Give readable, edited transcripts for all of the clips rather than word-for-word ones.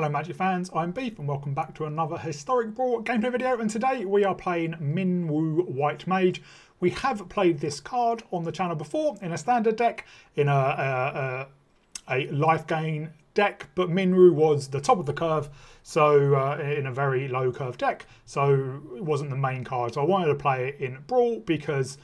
Hello Magic fans, I'm Beef and welcome back to another Historic Brawl gameplay video, and today we are playing Minwu White Mage. We have played this card on the channel before in a standard deck, in a life gain deck, but Minwu was the top of the curve, so in a very low curve deck, so it wasn't the main card. So I wanted to play it in Brawl because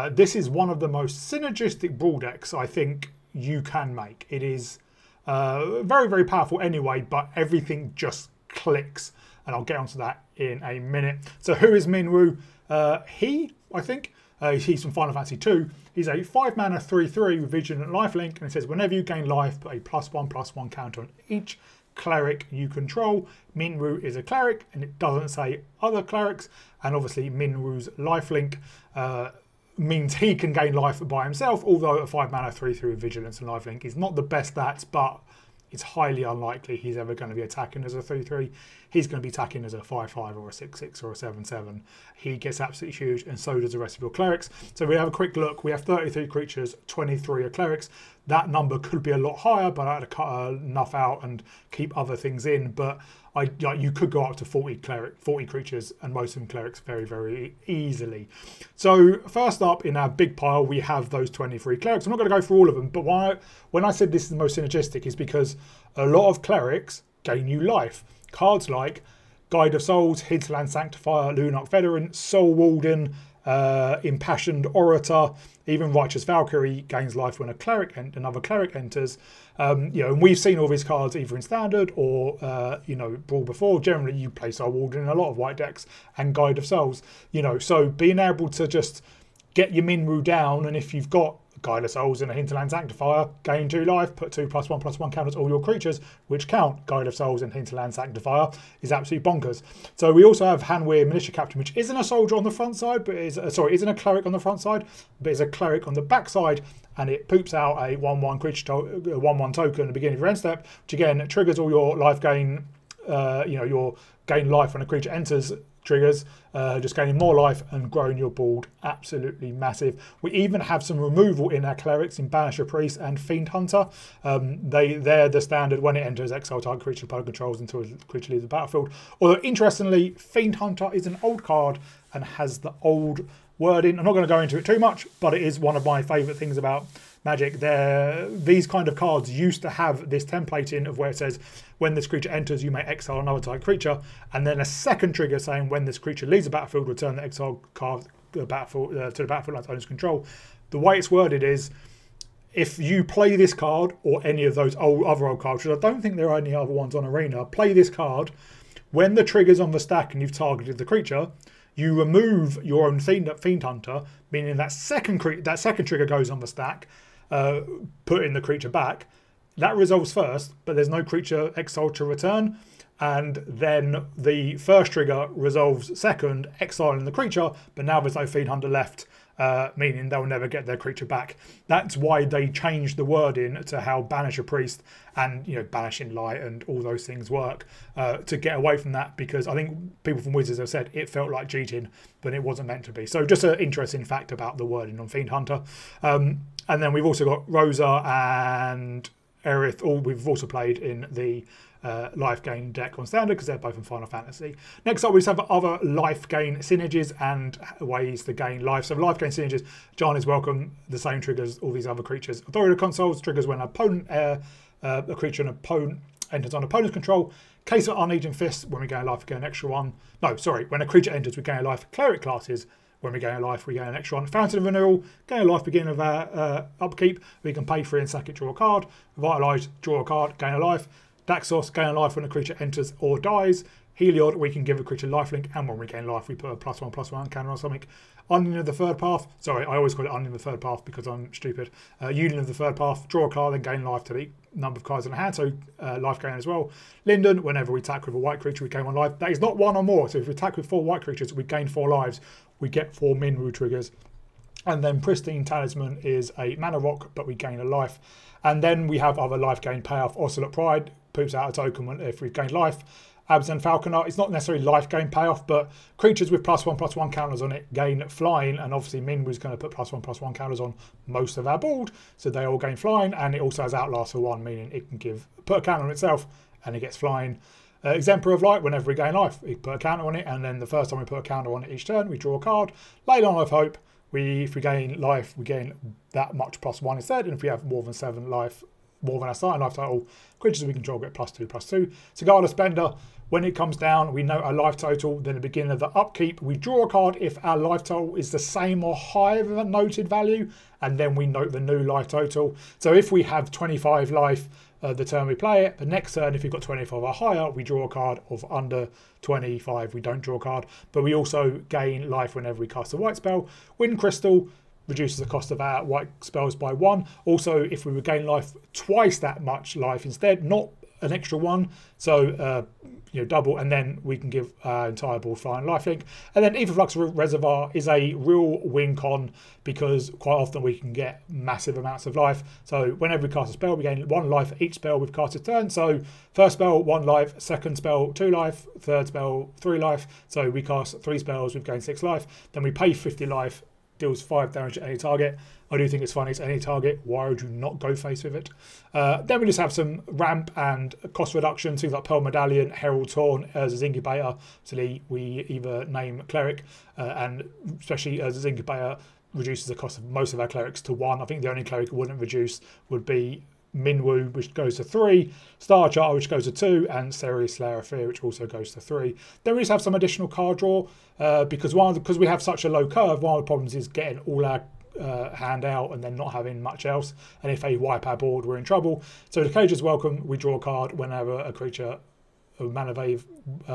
this is one of the most synergistic Brawl decks I think you can make. It is very, very powerful anyway, but everything just clicks, and I'll get onto that in a minute. So who is Minwu? I think, he's from Final Fantasy 2. He's a 5-mana 3/3 with Vigilant Lifelink, and it says whenever you gain life, put a +1/+1 counter on each cleric you control. Minwu is a cleric, and it doesn't say other clerics, and obviously Minwu's lifelink means he can gain life by himself, although a 5-mana 3/3 with Vigilance and Lifelink is not the best stats, but it's highly unlikely he's ever going to be attacking as a 3/3. He's going to be attacking as a 5/5 or a 6/6 or a 7/7. He gets absolutely huge, and so does the rest of your clerics. So we have a quick look. We have 33 creatures, 23 are clerics. That number could be a lot higher, but I had to cut enough out and keep other things in. But you could go up to 40 creatures, and most of them clerics very, very easily. So first up in our big pile, we have those 23 clerics. I'm not going to go through all of them, but when I said this is the most synergistic is because a lot of clerics gain you life. Cards like Guide of Souls, Hinterland Sanctifier, Lunarch Veteran, Soul Warden, Impassioned Orator, even Righteous Valkyrie gains life when another cleric enters. And we've seen all these cards either in standard or Brawl before. Generally, you play Soul Warden in a lot of white decks and Guide of Souls. So being able to just get your Minwu down, and if you've got Guide of Souls and a Hinterland Sanctifier, gain 2 life, put 2+1/+1 counters all your creatures, which count Guide of Souls and Hinterland Sanctifier, is absolutely bonkers. So we also have Hanweir Militia Captain, which isn't a soldier on the front side, but isn't a cleric on the front side, but is a cleric on the back side, and it poops out a 1/1 creature 1/1 token at the beginning of your end step, which again triggers all your life gain. Your gain life when a creature enters triggers, just gaining more life and growing your board. Absolutely massive. We even have some removal in our clerics in Banisher Priest and Fiend Hunter. They're the standard when it enters exile target creature opponent controls until the creature leaves the battlefield. Although interestingly, Fiend Hunter is an old card and has the old wording. I'm not going to go into it too much, but it is one of my favourite things about Magic. These kind of cards used to have this templating of where it says when this creature enters you may exile another type creature, and then a second trigger saying when this creature leaves the battlefield return the exile card to the battlefield under owner's control. The way it's worded is if you play this card or any of those other old cards, which I don't think there are any other ones on Arena, play this card, when the trigger's on the stack and you've targeted the creature, you remove your own Fiend Hunter, meaning that second trigger goes on the stack, putting the creature back. That resolves first, but there's no creature exiled to return, and then the first trigger resolves second, exiling the creature, but now there's no Fiend Hunter left, meaning they'll never get their creature back. That's why they changed the wording to how Banisher Priest and Banishing Light and all those things work, to get away from that, because I think people from Wizards have said it felt like cheating, but it wasn't meant to be. So just an interesting fact about the wording on Fiend Hunter. And then we've also got Rosa and Aerith. We've also played in the life gain deck on standard because they're both in Final Fantasy. Next up, we just have other life gain synergies and ways to gain life. So life gain synergies, John is welcome, the same triggers all these other creatures. Authority Consoles triggers when a creature and opponent enters on opponent's control. Case of Uneaten Fist, when we gain life, we gain an extra one. No, sorry, when a creature enters, we gain a life. Cleric classes, when we gain a life, we gain an extra one. Fountain of Renewal, gain a life, beginning of our upkeep. We can pay for it and sack it, draw a card. Revitalize, draw a card, gain a life. Daxos, gain a life when a creature enters or dies. Heliod, we can give a creature lifelink, and when we gain life, we put a +1/+1 counter on something. Union of the Third Path, sorry, I always call it Union of the Third Path because I'm stupid. Union of the Third Path, draw a card, then gain life to the number of cards in the hand, so life gain as well. Linden, whenever we attack with a white creature, we gain 1 life. That is not 1 or more, so if we attack with 4 white creatures, we gain 4 lives. We get 4 Minwu triggers. And then Pristine Talisman is a mana rock, but we gain a life. And then we have other life gain payoff. Ocelot Pride poops out a token if we've gained life. Abzan Falconer, it's not necessarily life gain payoff, but creatures with +1/+1 counters on it gain flying, and obviously Minwu's going to put +1/+1 counters on most of our board, so they all gain flying, and it also has Outlast for 1, meaning it can put a counter on itself and it gets flying. Exemplar of Light, whenever we gain life, we put a counter on it, and then the first time we put a counter on it each turn, we draw a card. Leyline of Hope, if we gain life, we gain that much +1 instead, and if we have more than 7 life, more than our starting life total, creatures we control get +2/+2. Sigala Spender, when it comes down, we note our life total, then at the beginning of the upkeep, we draw a card if our life total is the same or higher than a noted value, and then we note the new life total. So if we have 25 life, the turn we play it, the next turn, if we've got 25 or higher, we draw a card. Of under 25, we don't draw a card. But we also gain life whenever we cast a white spell. Wind Crystal reduces the cost of our white spells by 1. Also, if we would gain life, twice that much life instead, not an extra 1. So, double, and then we can give our entire board flying lifelink. And then Etherflux Reservoir is a real win con because quite often we can get massive amounts of life. So whenever we cast a spell, we gain 1 life for each spell we've casted turn. So first spell, 1 life, second spell, 2 life, third spell, 3 life. So we cast 3 spells, we've gained 6 life. Then we pay 50 life, deals 5 damage to any target. I do think it's funny, it's any target. Why would you not go face with it? Then we just have some ramp and cost reduction, things like Pearl Medallion, Herald's Horn, Urza's Incubator. So we either name Cleric, and especially Urza's Incubator reduces the cost of most of our clerics to 1. I think the only cleric it wouldn't reduce would be Minwu, which goes to 3, Star Charter, which goes to 2, and Serious Slayer of Fear, which also goes to 3. Then we just have some additional card draw because we have such a low curve. One of the problems is getting all our hand out and then not having much else, and if they wipe our board, we're in trouble. So the Cage is welcome. We draw a card whenever a creature of mana wave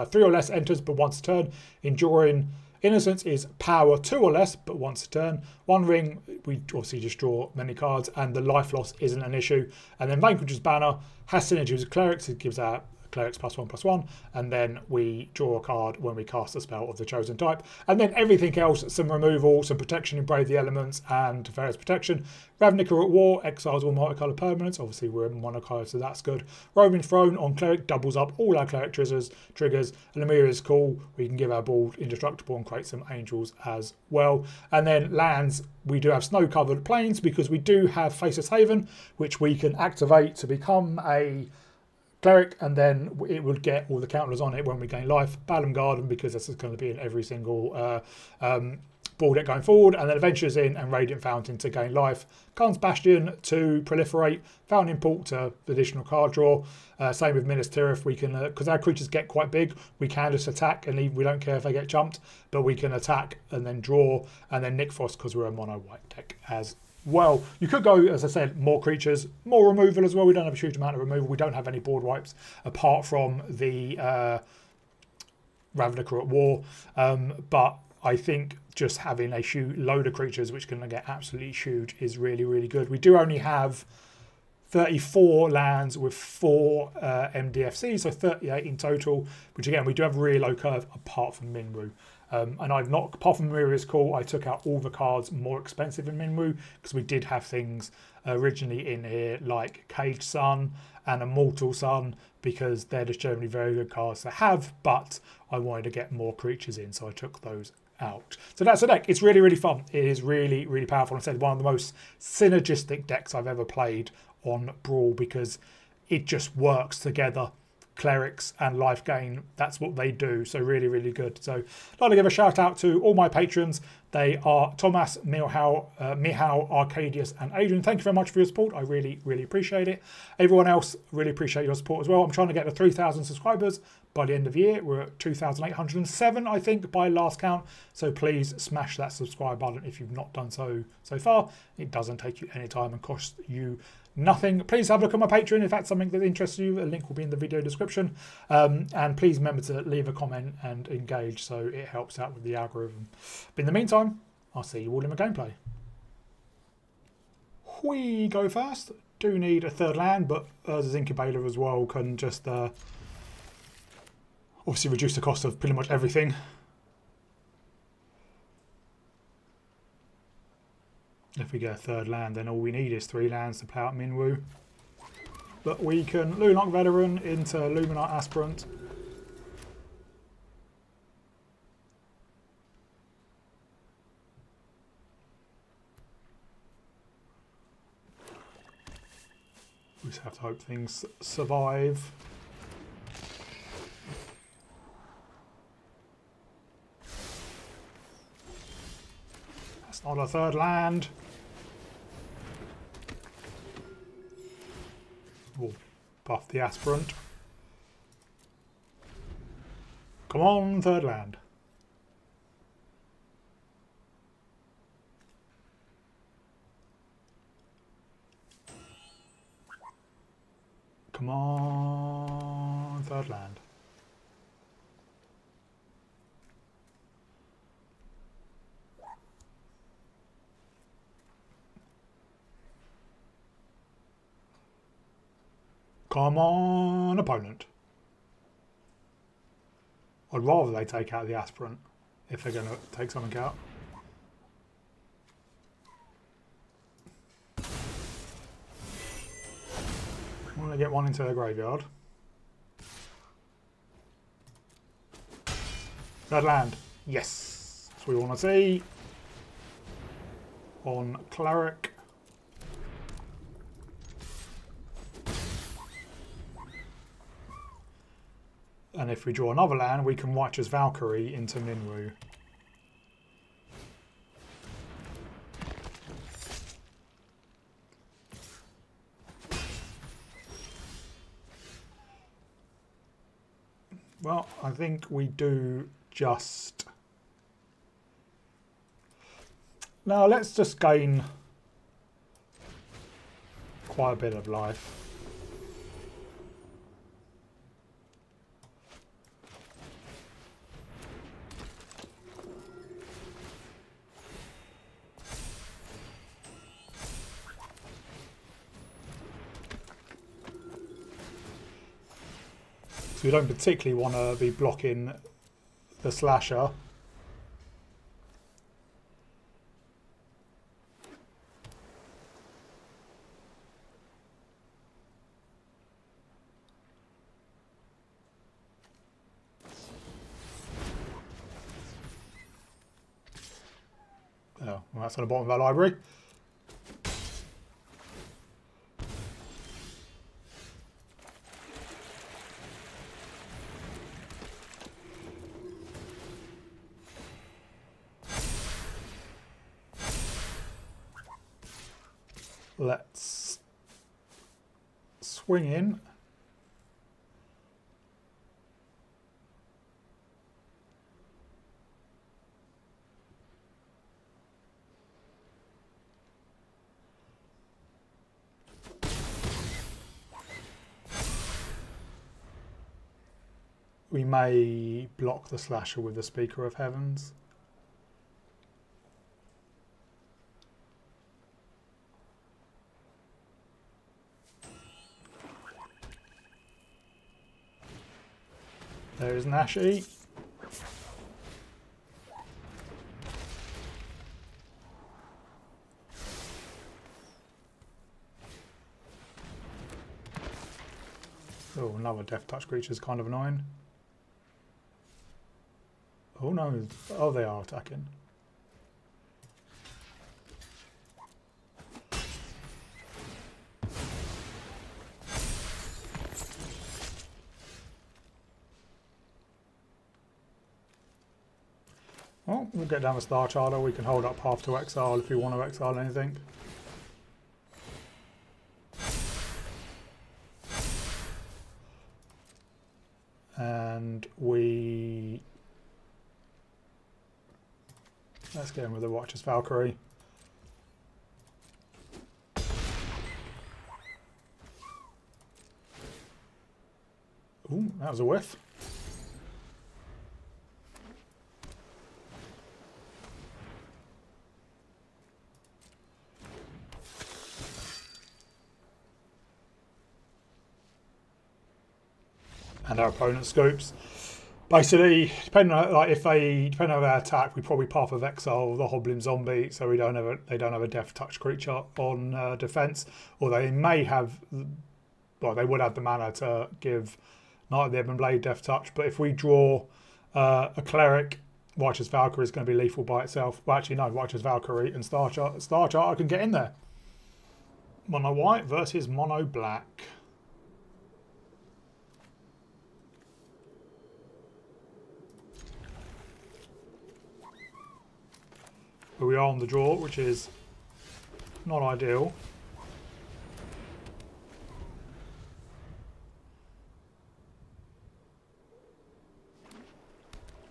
3 or less enters, but once a turn. Enduring Innocence is power 2 or less, but once a turn. One ring, we obviously just draw many cards, and the life loss isn't an issue. And then Vanquish's Banner has synergy with Clerics. It gives our Clerics +1/+1, and then we draw a card when we cast a spell of the chosen type. And then everything else, some removal, some protection in Brave the Elements, and Teferi's Protection. Ravnica at War exiles all multicolour permanents. Obviously we're in monocolour, so that's good. Roaming Throne on Cleric doubles up all our Cleric triggers. And Lemire is cool. We can give our board indestructible and create some Angels as well. And then lands, we do have snow-covered plains because we do have Faceless Haven, which we can activate to become a Cleric, and then it would get all the counters on it when we gain life. Balam Garden, because this is going to be in every single board deck going forward. And then Adventures in and Radiant Fountain to gain life. Khan's Bastion to proliferate. Fountain Port to additional card draw. Same with Minas Tirith. We can, because our creatures get quite big, we can just attack and leave. We don't care if they get jumped, but we can attack and then draw. And then Nick Frost, because we're a mono white deck as well. You could go, as I said, more creatures, more removal as well. We don't have a huge amount of removal. We don't have any board wipes apart from the Ravnica at War. But I think just having a load of creatures which can get absolutely huge is really, really good. We do only have 34 lands with 4 MDFCs, so 38 in total, which again, we do have a really low curve apart from Minwu. And I've not, apart from Miria's Call, I took out all the cards more expensive in Minwu because we did have things originally in here like Caged Sun and Immortal Sun, because they're just generally very good cards to have, but I wanted to get more creatures in, so I took those out. So that's the deck. It's really, really fun. It is really, really powerful. I said one of the most synergistic decks I've ever played on Brawl because it just works together. Clerics and life gain, that's what they do, so really, really good. So I'd like to give a shout out to all my patrons. They are Thomas, Mihal, Arcadius and Adrian. Thank you very much for your support. I really, really appreciate it. Everyone else, really appreciate your support as well. I'm trying to get to 3,000 subscribers by the end of the year. We're at 2,807, I think, by last count. So please smash that subscribe button if you've not done so far. It doesn't take you any time and cost you nothing. Please have a look at my Patreon if that's something that interests you. A link will be in the video description. And please remember to leave a comment and engage, so it helps out with the algorithm. But in the meantime, I'll see you all in my gameplay. We go first. Do need a third land, but Urza's Incubator as well can just obviously reduce the cost of pretty much everything. If we get a third land, then all we need is 3 lands to play out Minwu. But we can Lunarch Veteran into Luminite Aspirant. We just have to hope things survive. That's not a third land. We'll buff the aspirant. Come on, third land. Come on, third land. Come on, opponent. I'd rather they take out the aspirant if they're going to take something out. I'm going to get one into the graveyard. Red land. Yes. That's what we want to see. On Cleric. And if we draw another land, we can Righteous Valkyrie into Minwu. Well, I think we do just... Now let's just gain quite a bit of life. So we don't particularly want to be blocking the slasher. Oh, well, that's on the bottom of our library. Let's swing in. We may block the slasher with the Speaker of Heavens. There's Nashi. Oh, another Death Touch creature is kind of annoying. Oh no, oh they are attacking. Well, we'll get down with Star Charter. We can hold up half to exile if we want to exile anything. And we... Let's get in with the Righteous Valkyrie. Ooh, that was a whiff. And our opponent scoops. Basically, depending on depending on their attack, we probably path of exile the Hoblin Zombie, so they don't have a Death Touch creature on defense, or they may have. Well, they would have the mana to give Knight of the Ebon Blade Death Touch, but if we draw a Cleric, Righteous Valkyrie is going to be lethal by itself. Well, actually, no, Righteous Valkyrie and Star Charter can get in there. Mono white versus mono black. But we are on the draw, which is not ideal.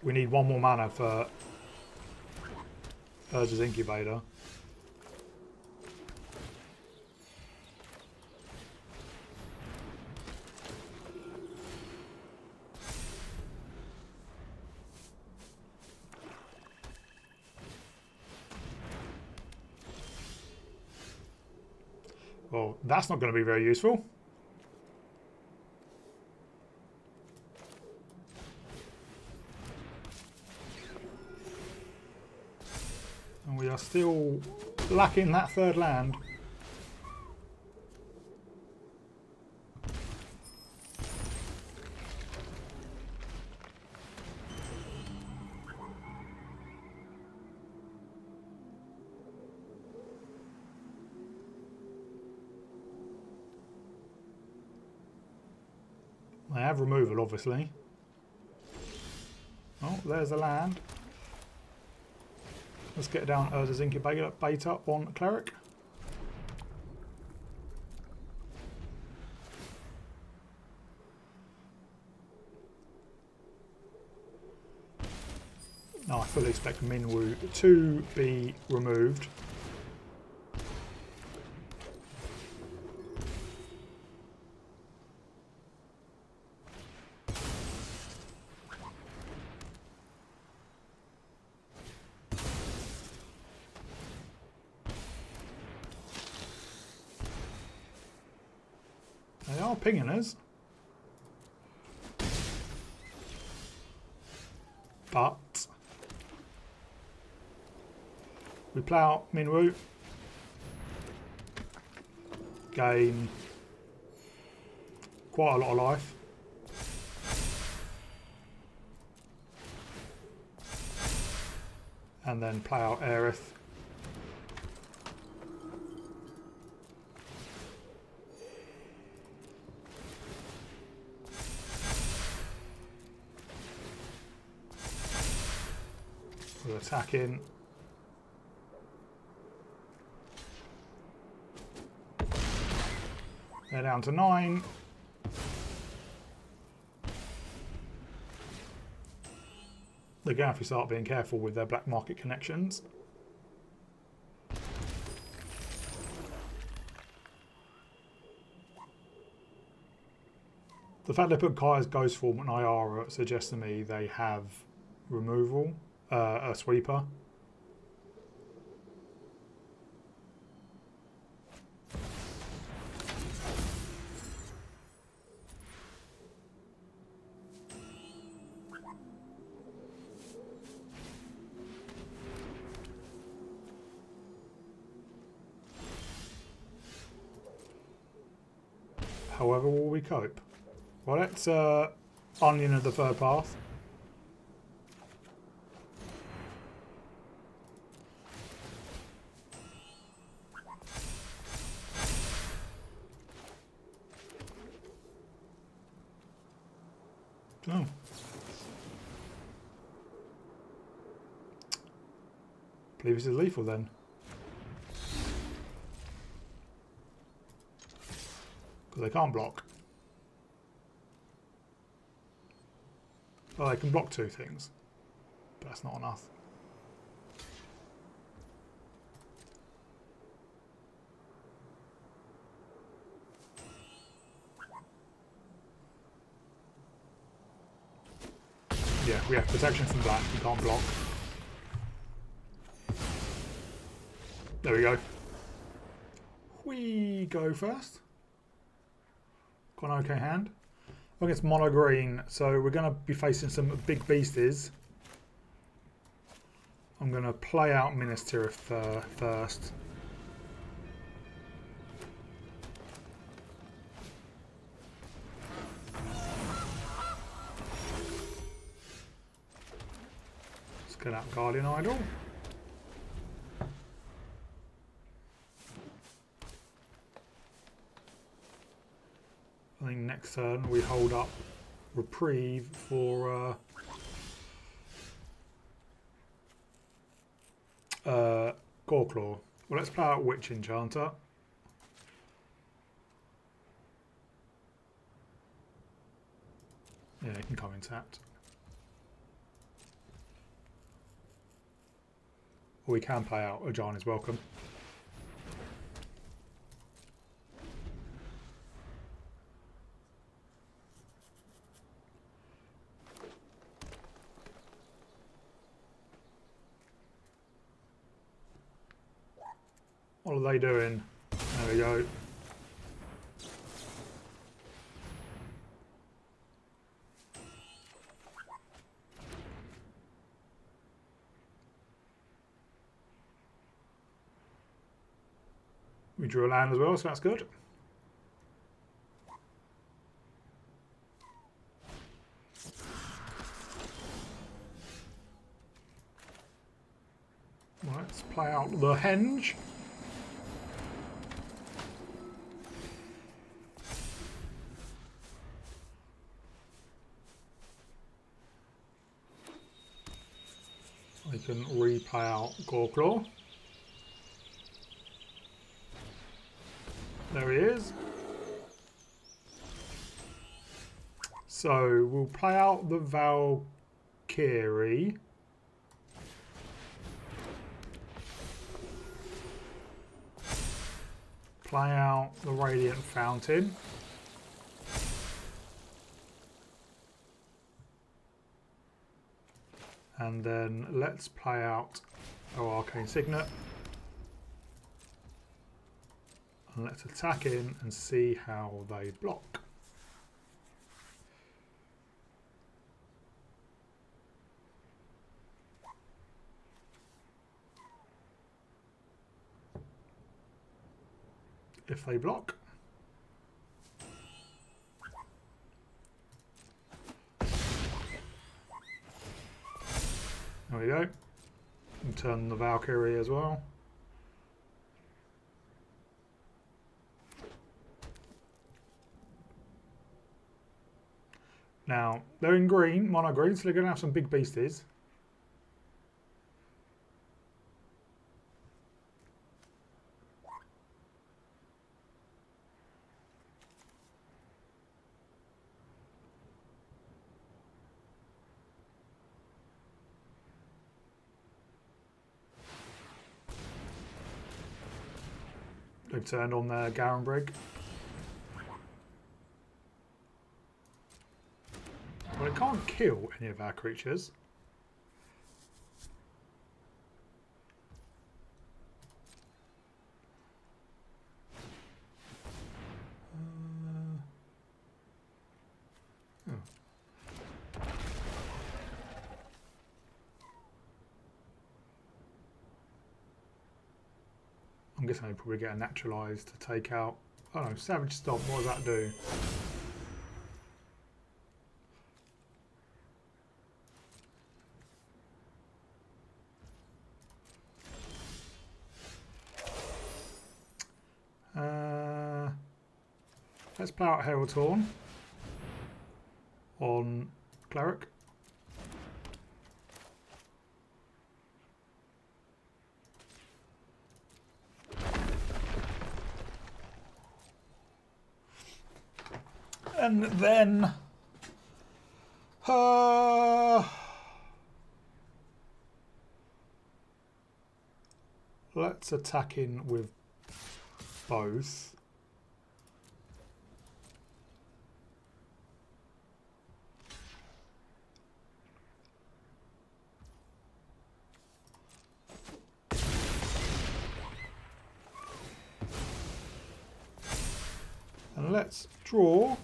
We need one more mana for Urza's Incubator. Well, that's not going to be very useful. And we are still lacking that third land. They have removal, obviously. Oh, there's the land. Let's get down Urza's Incubator beta on Cleric. Now I fully expect Minwu to be removed. They are pinging us. But we play out Minwu. Gain quite a lot of life. And then play out Aerith. We're attacking. They're down to 9. They're going to have to start being careful with their black market connections. The fact they put Kaya's Ghost Form and Iara suggests to me they have removal, a sweeper. However will we cope? Well, let's onion of the third path. Oh. I believe this is lethal then. They can't block. Well, they can block 2 things, but that's not enough. Yeah, we have protection from black, we can't block. There we go. We go first. Got an okay hand. I think it's mono green, so we're going to be facing some big beasties. I'm going to play out Minas Tirith first. Let's get out Guardian Idol. I think next turn we hold up Reprieve for Goreclaw. Well, let's play out Witch Enchanter. Yeah, it can come in tapped. Or we can play out Ajani's Welcome. What are they doing? There we go. We drew a land as well, so that's good. Let's play out the Henge. We can replay out Goreclaw. There he is. So we'll play out the Valkyrie. Play out the Radiant Fountain. And then let's play out our Arcane Signet. And let's attack in and see how they block. If they block. There we go. And turn the Valkyrie as well. Now, they're in green, mono green, so they're going to have some big beasties. They've turned on their Garenbrig. Well, it can't kill any of our creatures. I'm guessing they probably get a naturalised to take out. Oh no, Savage Stomp, what does that do? Let's play out Herald Torn on Cleric. And then let's attack in with both. And let's draw.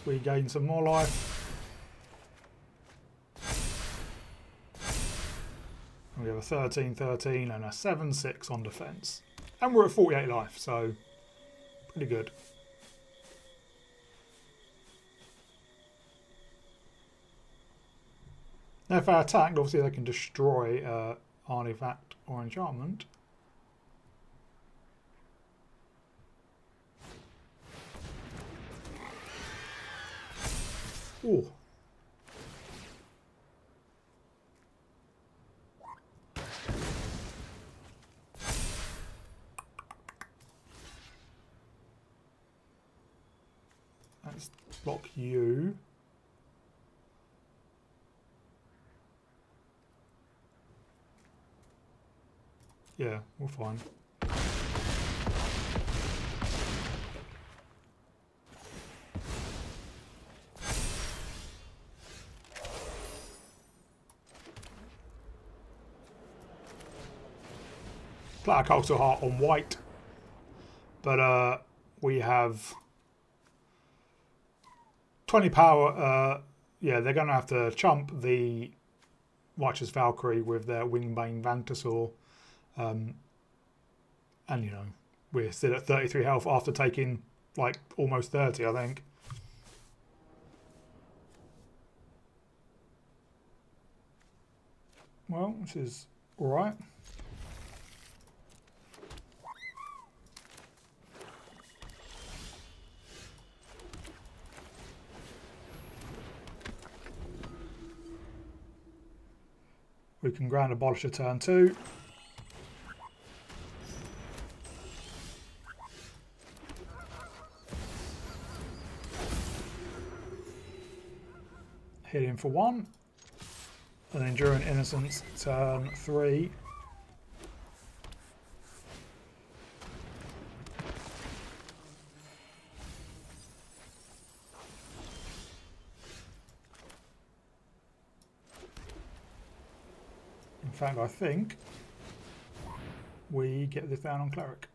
We gain some more life. And we have a 13-13 and a 7-6 on defense. And we're at 48 life, so pretty good. Now if I attacked, obviously they can destroy artifact or enchantment. Oh. Let's block you. Yeah, we're fine. Platter Culture Heart on white, but we have 20 power. Yeah, they're going to have to chump the Righteous Valkyrie with their Wingbane Vantasaur. And, you know, we're still at 33 health after taking, like, almost 30, I think. Well, this is alright. We can Grand Abolisher turn 2. Hit him for 1. And Enduring Innocence turn 3. In fact, I think we get this down on Cleric.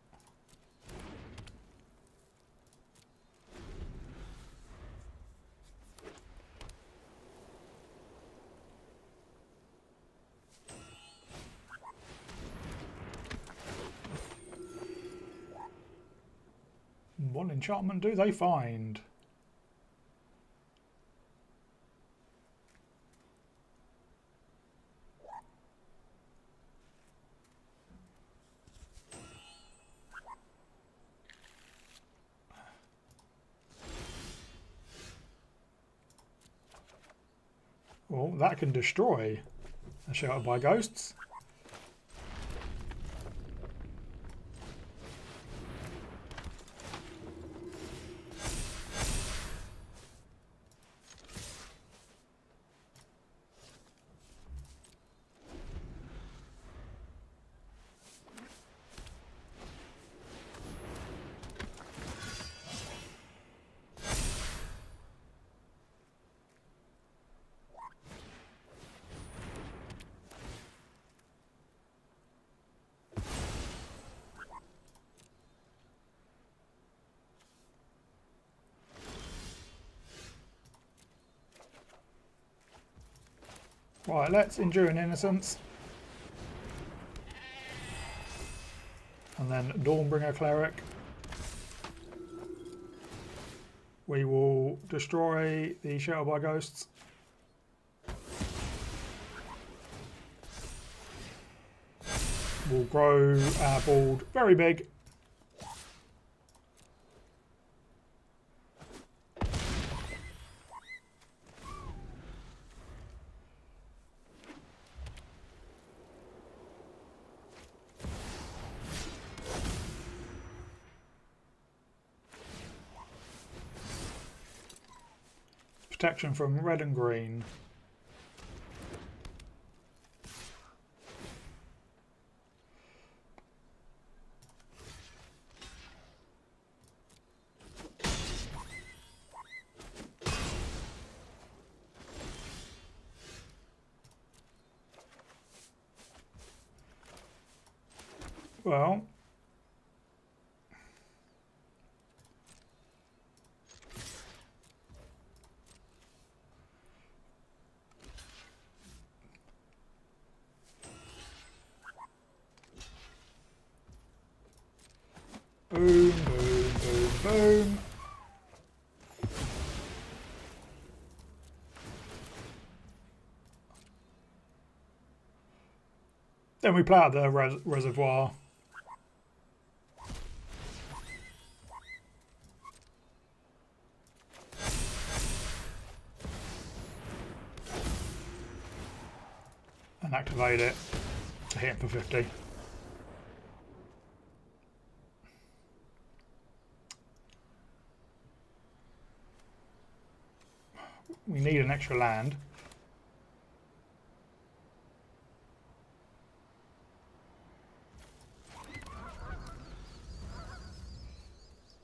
What enchantment do they find? Well, that can destroy a Sheltered by Ghosts. Right, let's Enduring Innocence. And then Dawnbringer Cleric. We will destroy the Sheltered by Ghosts. We'll grow our board very big. Protection from red and green. Well, boom, boom, boom, boom. Then we play out the reservoir. and activate it to hit him for 50. We need an extra land.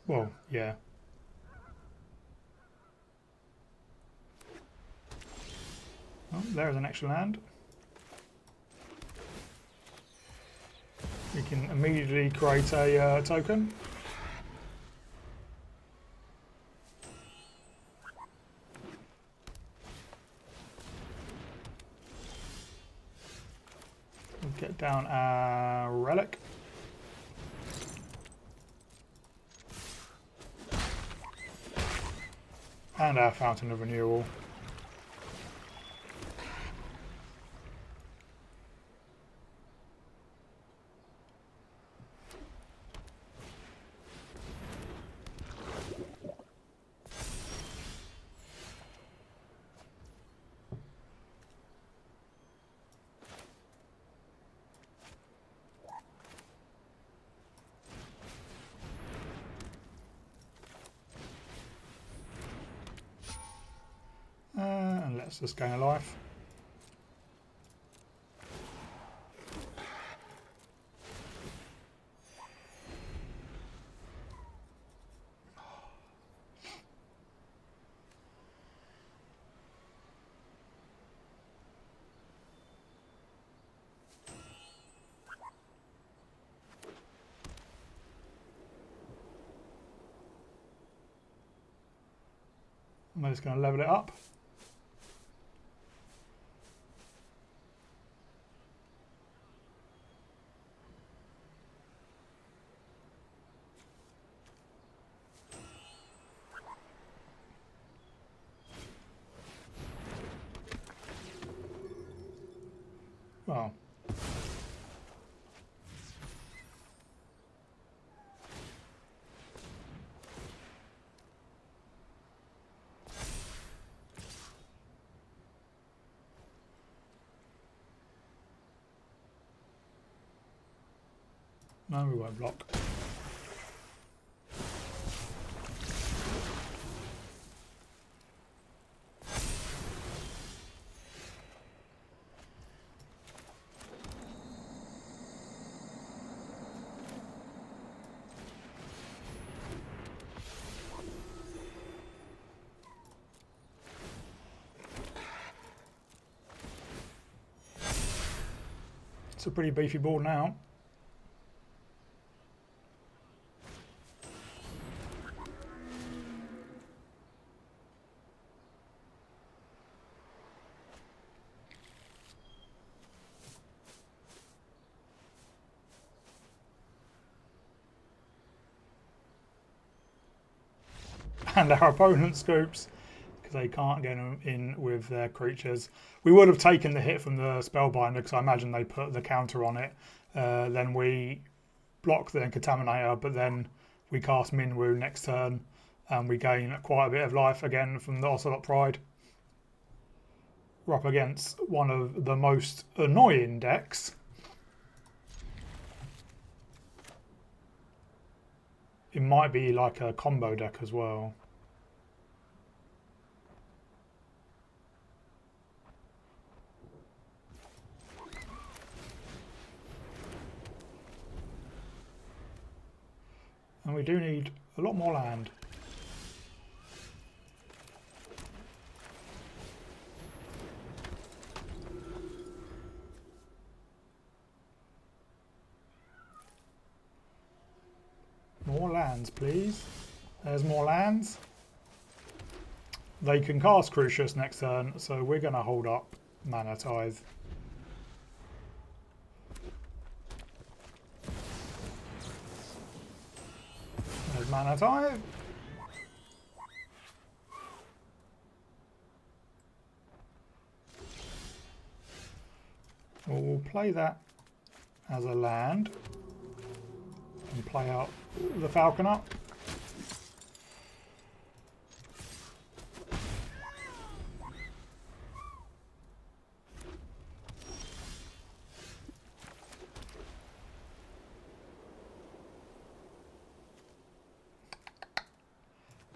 Well, yeah. Oh, there's an extra land. We can immediately create a token. We'll get down a relic. And our Fountain of Renewal. And let's just gain a life. I'm just going to level it up. Well, no, we won't block. It's a pretty beefy board now. And our opponent scoops because they can't get in with their creatures. We would have taken the hit from the Spellbinder because I imagine they put the counter on it. Then we block the Contaminator, but then we cast Minwu next turn and we gain quite a bit of life again from the Ocelot Pride. We're up against one of the most annoying decks. It might be like a combo deck as well. And we do need a lot more land. More lands, please. There's more lands. They can cast Crucius next turn, so we're going to hold up Mana Tithe. There's Mana Tithe. We'll play that as a land and play out the Falcon up.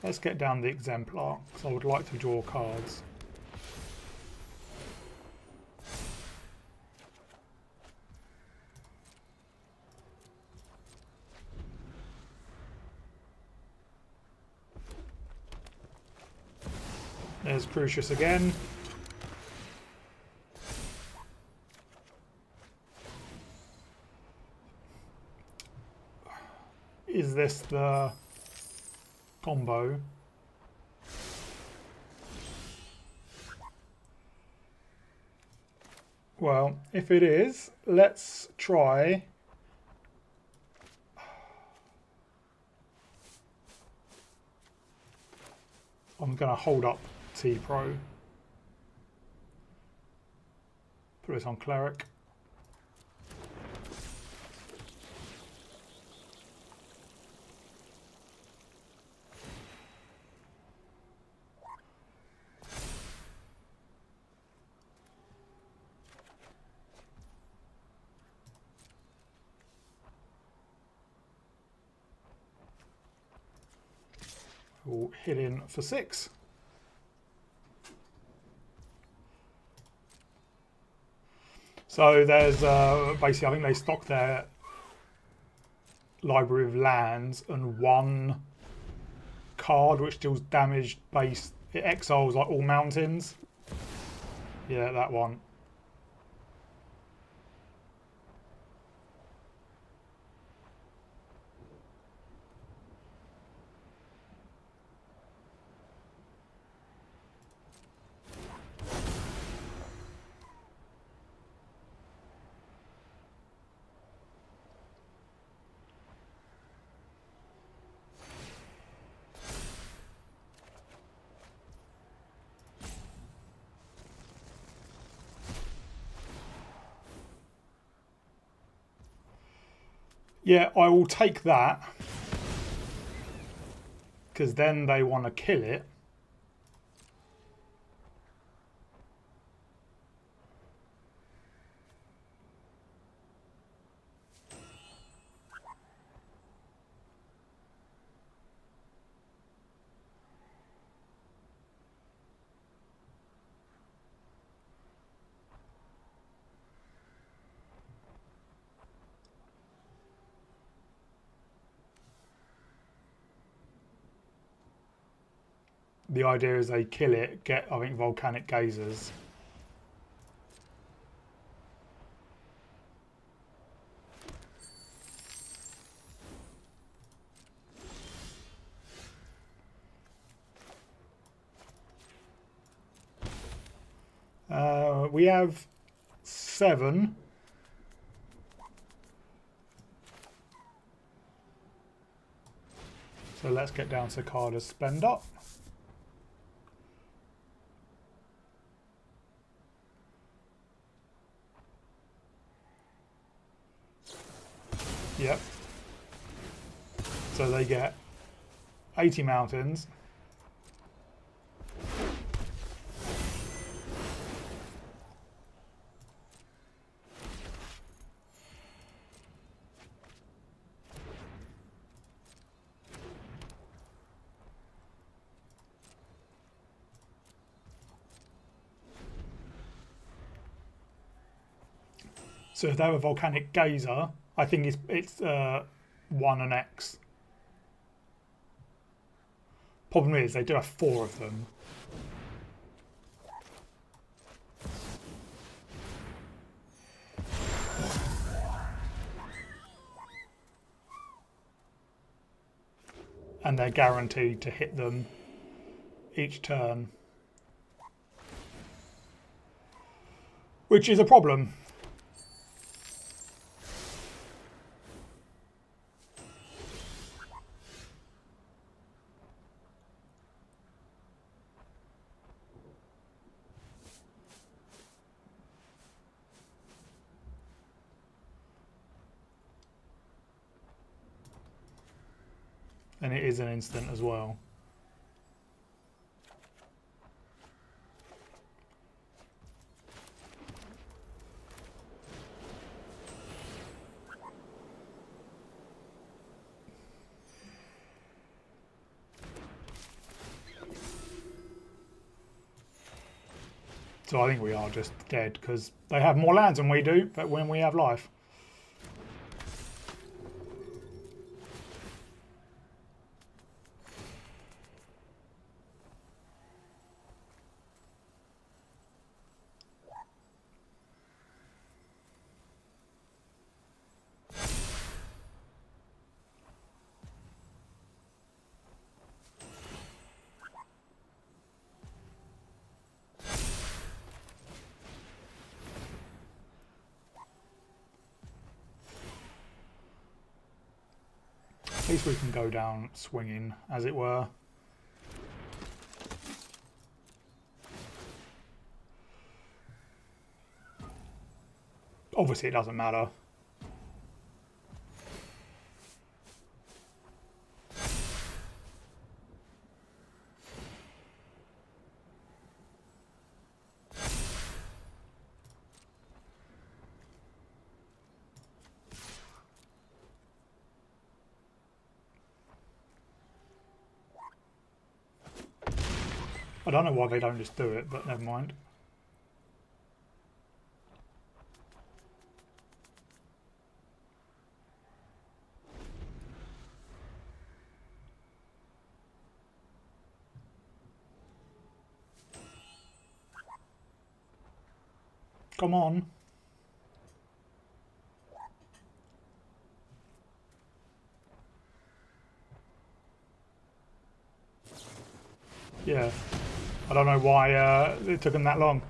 Let's get down the exemplar, because I would like to draw cards. There's Crucius again. Is this the combo? Well, if it is, let's try. I'm going to hold up T-Pro. Put this on Cleric. We'll hit in for 6. So there's basically, I think they stock their library of lands and one card which deals damage based. It exiles like all mountains. Yeah, that one. Yeah, I will take that, because then they want to kill it. The idea is they kill it, get, I think, volcanic gazers. We have 7. So let's get down to Cicada's spend up. Yep. So they get 80 mountains. So if they have a volcanic gazer, I think it's 1 and X. Problem is they do have 4 of them. And they're guaranteed to hit them each turn. Which is a problem. And it is an instant as well. So I think we are just dead because they have more lands than we do, but when we have life. At least we can go down swinging, as it were. Obviously it doesn't matter. I don't know why they don't just do it, but never mind. Come on. Yeah. I don't know why it took them that long.